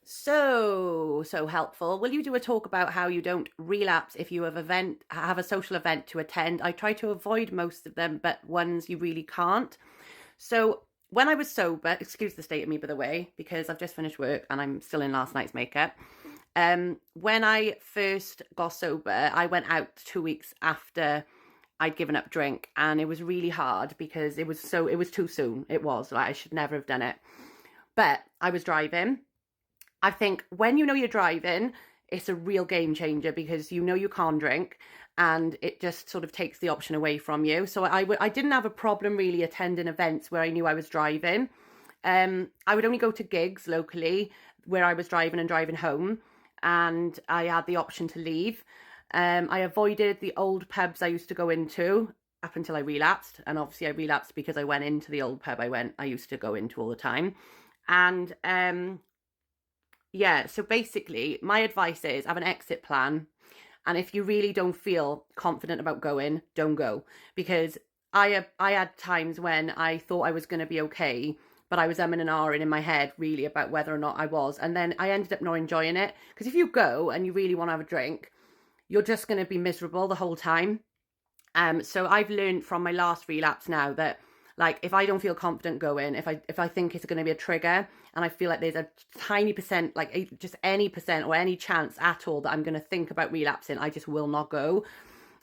So helpful. Will you do a talk about how you don't relapse if you have a social event to attend? I try to avoid most of them, but ones you really can't. So when I was sober, excuse the state of me, by the way, because I've just finished work and I'm still in last night's makeup. When I first got sober, I went out 2 weeks after I'd given up drink, and it was really hard because it was too soon. It was like I should never have done it. But I was driving. I think when you know you're driving, it's a real game changer because you know you can't drink and it just sort of takes the option away from you. So I didn't have a problem really attending events where I knew I was driving. I would only go to gigs locally where I was driving and driving home, and I had the option to leave. I avoided the old pubs I used to go into up until I relapsed, and obviously I relapsed because I went into the old pub I used to go into all the time. And yeah, so basically, my advice is have an exit plan. And if you really don't feel confident about going, don't go. Because I had times when I thought I was going to be okay, but I was umming and ahhing in my head really about whether or not I was. And then I ended up not enjoying it. Because if you go and you really want to have a drink, you're just going to be miserable the whole time. So I've learned from my last relapse now that, like, if I don't feel confident going, if I think it's going to be a trigger, and I feel like there's a tiny percent, like just any percent or any chance at all that I'm going to think about relapsing, I just will not go.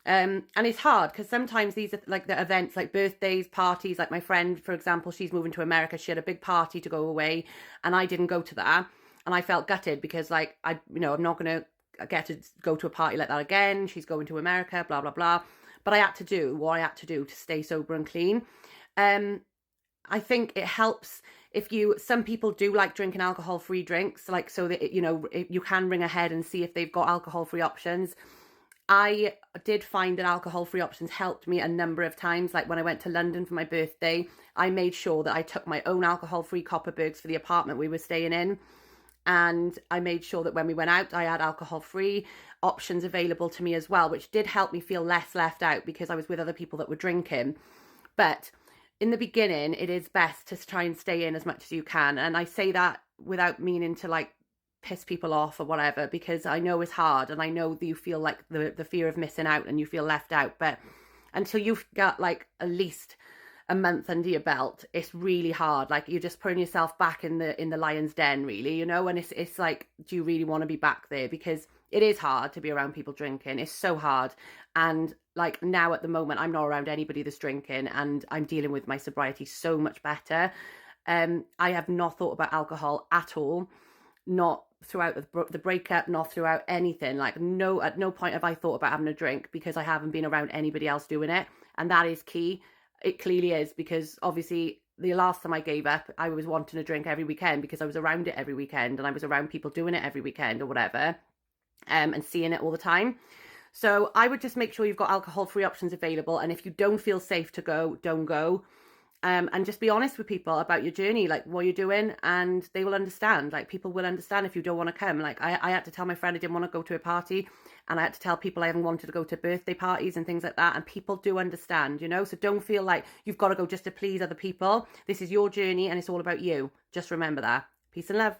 And it's hard because sometimes these are like the events, like birthdays, parties. Like my friend, for example, she's moving to America. She had a big party to go away, and I didn't go to that, and I felt gutted because, like, I'm not going to get to go to a party like that again. She's going to America, blah blah blah. But I had to do what I had to do to stay sober and clean. I think it helps if some people do like drinking alcohol-free drinks, like, so that, you can ring ahead and see if they've got alcohol-free options. I did find that alcohol-free options helped me a number of times. Like when I went to London for my birthday, I made sure that I took my own alcohol-free Copperbergs for the apartment we were staying in. And I made sure that when we went out, I had alcohol-free options available to me as well, which did help me feel less left out because I was with other people that were drinking. But in the beginning, it is best to try and stay in as much as you can. And I say that without meaning to, like, piss people off or whatever, because I know it's hard and I know that you feel like the fear of missing out and you feel left out. But until you've got like at least a month under your belt, it's really hard. Like, you're just putting yourself back in the lion's den, really, and it's like, do you really want to be back there? Because it is hard to be around people drinking. It's so hard. And like now at the moment, I'm not around anybody that's drinking, and I'm dealing with my sobriety so much better. I have not thought about alcohol at all, not throughout the breakup, not throughout anything. Like, no, at no point have I thought about having a drink because I haven't been around anybody else doing it. And that is key. It clearly is, because obviously the last time I gave up, I was wanting a drink every weekend because I was around it every weekend and I was around people doing it every weekend or whatever, and seeing it all the time. So I would just make sure you've got alcohol-free options available. And if you don't feel safe to go, don't go. And just be honest with people about your journey, like what you're doing, and they will understand. Like, people will understand if you don't want to come. Like, I had to tell my friend I didn't want to go to a party, and I had to tell people I haven't wanted to go to birthday parties and things like that, and people do understand, so don't feel like you've got to go just to please other people. This is your journey and it's all about you. Just remember that. Peace and love.